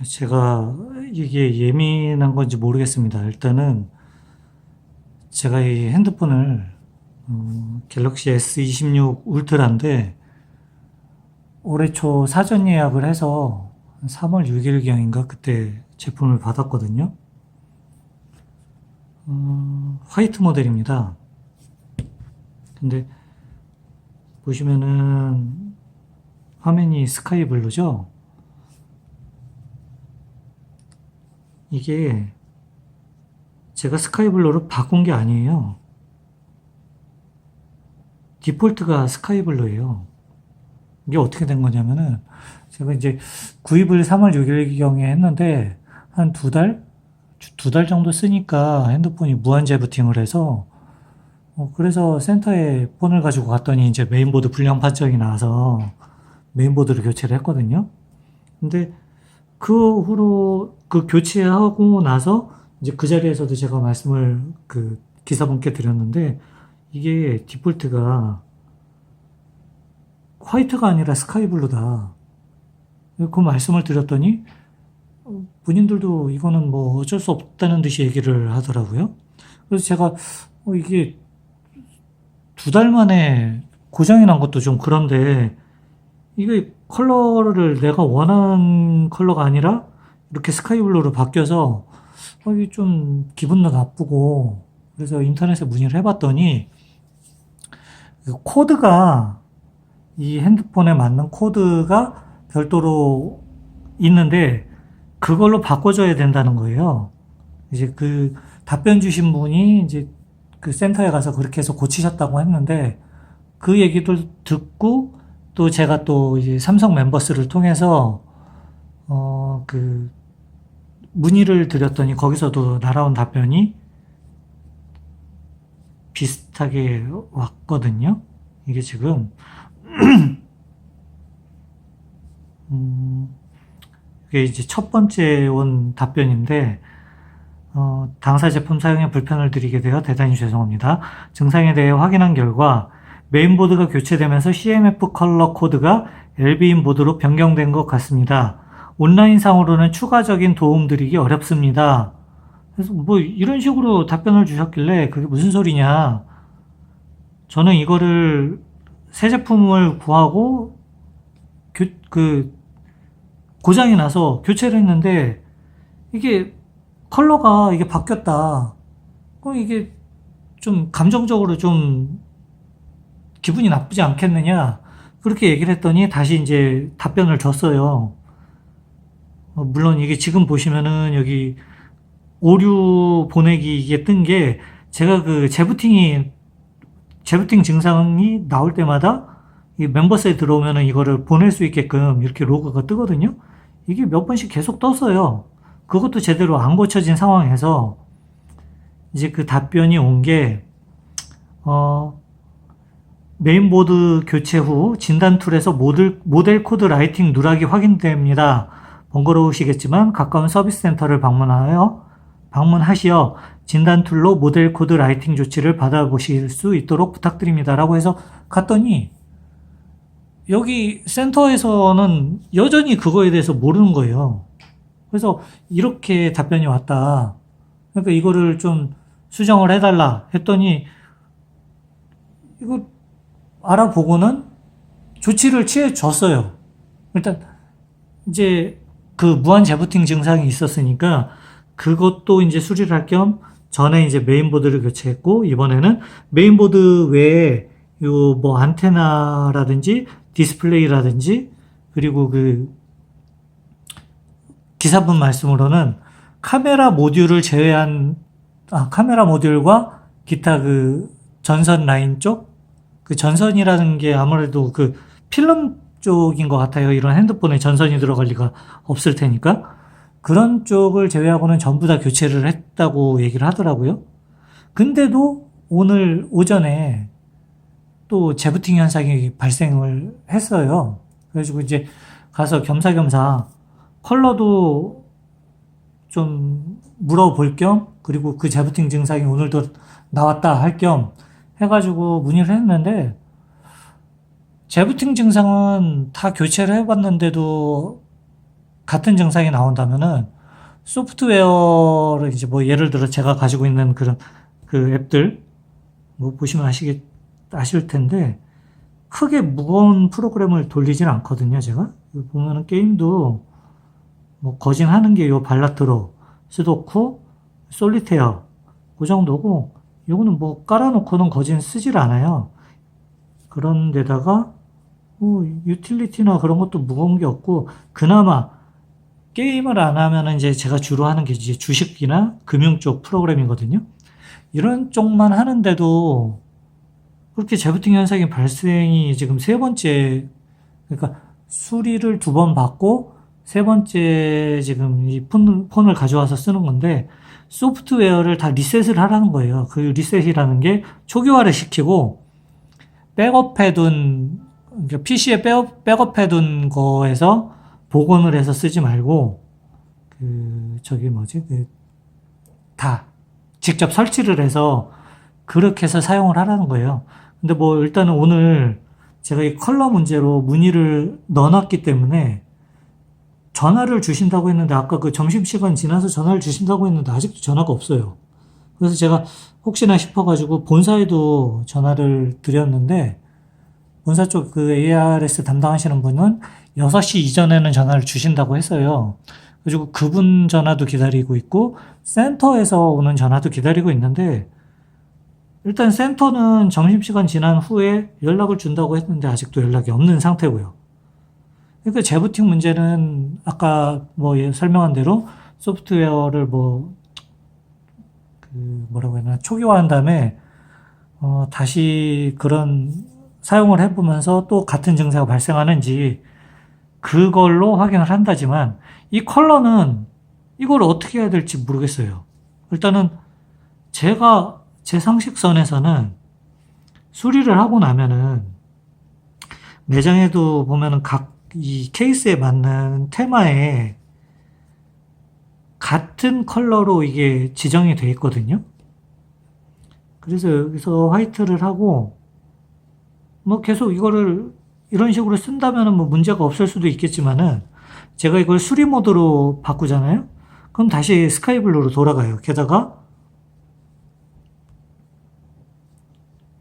제가 이게 예민한 건지 모르겠습니다. 일단은 제가 이 핸드폰을 갤럭시 S26 울트라인데 올해 초 사전 예약을 해서 3월 6일경인가 그때 제품을 받았거든요. 화이트 모델입니다. 근데 보시면은 화면이 스카이 블루죠? 이게 제가 스카이 블루로 바꾼 게 아니에요. 디폴트가 스카이 블루예요. 이게 어떻게 된 거냐면은 제가 이제 구입을 3월 6일경에 했는데 한 두 달 정도 쓰니까 핸드폰이 무한 재부팅을 해서 그래서 센터에 폰을 가지고 갔더니 이제 메인보드 불량 판정이 나와서 메인보드를 교체를 했거든요. 근데 그 후로 그 교체하고 나서 이제 그 자리에서도 제가 말씀을 그 기사분께 드렸는데 이게 디폴트가 화이트가 아니라 스카이 블루다. 그 말씀을 드렸더니 본인들도 이거는 뭐 어쩔 수 없다는 듯이 얘기를 하더라고요. 그래서 제가 이게 두 달 만에 고장이 난 것도 좀 그런데 이게 컬러를 내가 원하는 컬러가 아니라 이렇게 스카이 블루로 바뀌어서 이게 좀 기분도 나쁘고 그래서 인터넷에 문의를 해봤더니 그 코드가 이 핸드폰에 맞는 코드가 별도로 있는데 그걸로 바꿔줘야 된다는 거예요. 이제 그 답변 주신 분이 이제 그 센터에 가서 그렇게 해서 고치셨다고 했는데 그 얘기도 듣고 또 제가 또 이제 삼성 멤버스를 통해서 그 문의를 드렸더니 거기서도 날아온 답변이 비슷하게 왔거든요. 이게 지금 이게 이제 첫 번째 온 답변인데 당사 제품 사용에 불편을 드리게 되어 대단히 죄송합니다. 증상에 대해 확인한 결과 메인보드가 교체되면서 CMF 컬러 코드가 LB인 보드로 변경된 것 같습니다. 온라인상으로는 추가적인 도움 드리기 어렵습니다. 그래서 뭐 이런 식으로 답변을 주셨길래 그게 무슨 소리냐. 저는 이거를 새 제품을 구하고 고장이 나서 교체를 했는데 이게 컬러가 이게 바뀌었다. 그럼 이게 좀 감정적으로 좀 기분이 나쁘지 않겠느냐. 그렇게 얘기를 했더니 다시 이제 답변을 줬어요. 물론 이게 지금 보시면은 여기 오류 보내기 이게 뜬 게 제가 그 재부팅 증상이 나올 때마다 이 멤버스에 들어오면은 이거를 보낼 수 있게끔 이렇게 로고가 뜨거든요. 이게 몇 번씩 계속 떴어요. 그것도 제대로 안 고쳐진 상황에서 이제 그 답변이 온 게 메인보드 교체 후 진단 툴에서 모델 코드 라이팅 누락이 확인됩니다. 번거로우시겠지만 가까운 서비스 센터를 방문하시어 진단 툴로 모델 코드 라이팅 조치를 받아보실 수 있도록 부탁드립니다. 라고 해서 갔더니 여기 센터에서는 여전히 그거에 대해서 모르는 거예요. 그래서 이렇게 답변이 왔다. 그러니까 이거를 좀 수정을 해달라 했더니 이거 알아보고는 조치를 취해줬어요. 일단 이제 그 무한 재부팅 증상이 있었으니까 그것도 이제 수리를 할 겸 전에 이제 메인보드를 교체했고 이번에는 메인보드 외에 요 뭐 안테나라든지 디스플레이라든지 그리고 그 기사분 말씀으로는 카메라 모듈을 제외한 카메라 모듈과 기타 그 전선 라인 쪽 그 전선이라는 게 아무래도 그 필름 쪽인 것 같아요. 이런 핸드폰에 전선이 들어갈 리가 없을 테니까 그런 쪽을 제외하고는 전부 다 교체를 했다고 얘기를 하더라고요. 근데도 오늘 오전에 또 재부팅 현상이 발생을 했어요. 그래가지고 이제 가서 겸사겸사 컬러도 좀 물어볼 겸 그리고 그 재부팅 증상이 오늘도 나왔다 할 겸 해가지고 문의를 했는데 재부팅 증상은 다 교체를 해봤는데도 같은 증상이 나온다면은 소프트웨어를 이제 뭐 예를 들어 제가 가지고 있는 그런 그 앱들 뭐 보시면 아실 텐데 크게 무거운 프로그램을 돌리진 않거든요, 제가. 보면은 게임도 뭐 거진 하는 게 요 발라트로, 스도쿠, 솔리테어 그 정도고 요거는 뭐 깔아놓고는 거진 쓰질 않아요. 그런데다가 뭐 유틸리티나 그런 것도 무거운 게 없고 그나마 게임을 안 하면은 이제 제가 주로 하는 게 이제 주식이나 금융 쪽 프로그램이거든요. 이런 쪽만 하는데도 그렇게 재부팅 현상이 발생이 지금 세 번째, 그러니까 수리를 두 번 받고 세 번째 지금 이 폰을 가져와서 쓰는 건데 소프트웨어를 다 리셋을 하라는 거예요. 그 리셋이라는 게 초기화를 시키고 백업해둔, 그러니까 PC에 백업해둔 거에서 복원을 해서 쓰지 말고 저기 뭐지? 다 직접 설치를 해서 그렇게 해서 사용을 하라는 거예요. 근데 뭐 일단은 오늘 제가 이 컬러 문제로 문의를 넣어놨기 때문에 전화를 주신다고 했는데 아까 그 점심시간 지나서 전화를 주신다고 했는데 아직도 전화가 없어요. 그래서 제가 혹시나 싶어가지고 본사에도 전화를 드렸는데 본사 쪽 그 ARS 담당하시는 분은 6시 이전에는 전화를 주신다고 했어요. 그리고 그분 전화도 기다리고 있고 센터에서 오는 전화도 기다리고 있는데 일단 센터는 점심시간 지난 후에 연락을 준다고 했는데 아직도 연락이 없는 상태고요. 그러니까 재부팅 문제는 아까 뭐 설명한 대로 소프트웨어를 뭐 뭐라고 해야 되나 초기화한 다음에 다시 그런 사용을 해보면서 또 같은 증세가 발생하는지 그걸로 확인을 한다지만 이 컬러는 이걸 어떻게 해야 될지 모르겠어요. 일단은 제가 제 상식선에서는 수리를 하고 나면은 매장에도 보면은 각 이 케이스에 맞는 테마에 같은 컬러로 이게 지정이 돼 있거든요. 그래서 여기서 화이트를 하고 뭐 계속 이거를 이런 식으로 쓴다면은 뭐 문제가 없을 수도 있겠지만은 제가 이걸 수리 모드로 바꾸잖아요. 그럼 다시 스카이 블루로 돌아가요. 게다가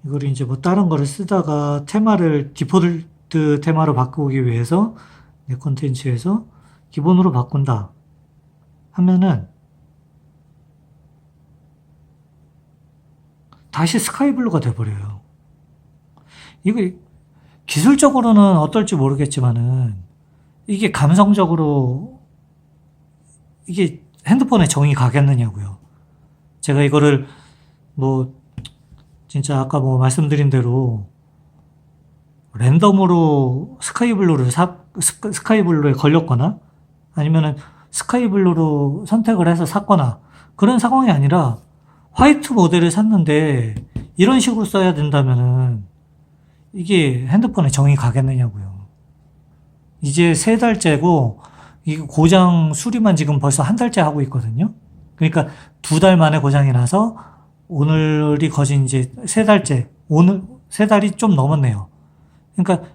이걸 이제 뭐 다른 거를 쓰다가 테마를 디폴트 테마로 바꾸기 위해서 내 콘텐츠에서 기본으로 바꾼다 하면은 다시 스카이 블루가 돼버려요. 이거 기술적으로는 어떨지 모르겠지만은 이게 감성적으로 이게 핸드폰에 정이 가겠느냐고요. 제가 이거를 뭐 진짜 아까 뭐 말씀드린 대로 랜덤으로 스카이블루에 걸렸거나 아니면은 스카이블루로 선택을 해서 샀거나 그런 상황이 아니라 화이트 모델을 샀는데 이런 식으로 써야 된다면은 이게 핸드폰에 정이 가겠느냐고요. 이제 3달째고 이게 고장 수리만 지금 벌써 1달째 하고 있거든요. 그러니까 2달 만에 고장이 나서 오늘이 거진 이제 3달째, 오늘 3달이 좀 넘었네요. 그러니까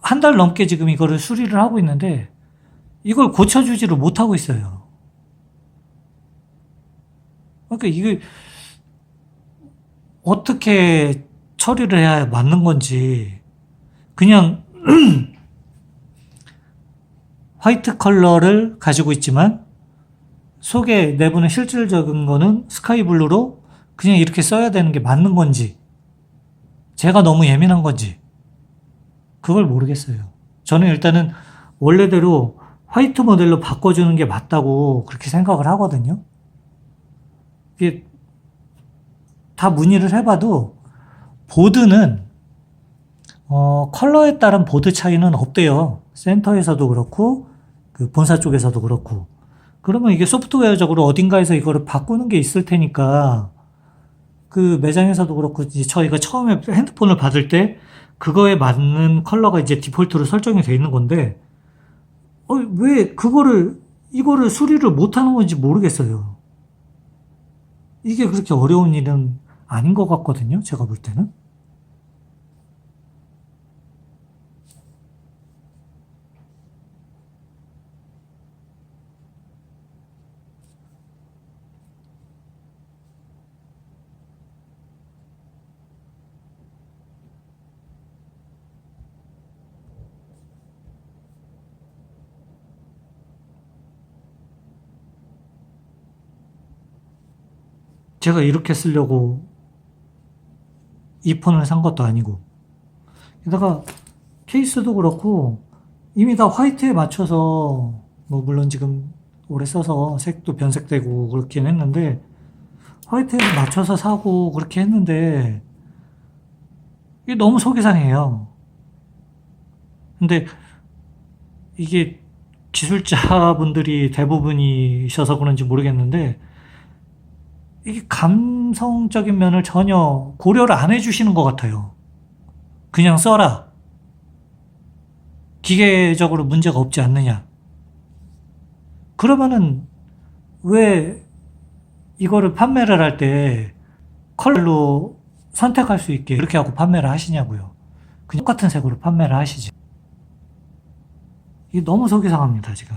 1달 넘게 지금 이거를 수리를 하고 있는데 이걸 고쳐주지를 못하고 있어요. 그러니까 이게 어떻게 처리를 해야 맞는 건지 그냥 화이트 컬러를 가지고 있지만 속에 내부는 실질적인 거는 스카이 블루로 그냥 이렇게 써야 되는 게 맞는 건지 제가 너무 예민한 건지 그걸 모르겠어요. 저는 일단은 원래대로 화이트 모델로 바꿔주는 게 맞다고 그렇게 생각을 하거든요. 이게 다 문의를 해봐도 보드는 컬러에 따른 보드 차이는 없대요. 센터에서도 그렇고 그 본사 쪽에서도 그렇고. 그러면 이게 소프트웨어적으로 어딘가에서 이거를 바꾸는 게 있을 테니까 그 매장에서도 그렇고 이제 저희가 처음에 핸드폰을 받을 때 그거에 맞는 컬러가 이제 디폴트로 설정이 돼 있는 건데 왜 이거를 수리를 못 하는 건지 모르겠어요. 이게 그렇게 어려운 일은 아닌 것 같거든요. 제가 볼 때는. 제가 이렇게 쓰려고 이 폰을 산 것도 아니고. 게다가 케이스도 그렇고 이미 다 화이트에 맞춰서 뭐 물론 지금 오래 써서 색도 변색되고 그렇긴 했는데 화이트에 맞춰서 사고 그렇게 했는데 이게 너무 속이 상해요. 근데 이게 기술자분들이 대부분이셔서 그런지 모르겠는데 이게 감성적인 면을 전혀 고려를 안 해주시는 것 같아요. 그냥 써라. 기계적으로 문제가 없지 않느냐. 그러면은 왜 이거를 판매를 할 때 컬러로 선택할 수 있게 이렇게 하고 판매를 하시냐고요. 그냥 똑같은 색으로 판매를 하시지. 이게 너무 속이 상합니다, 지금.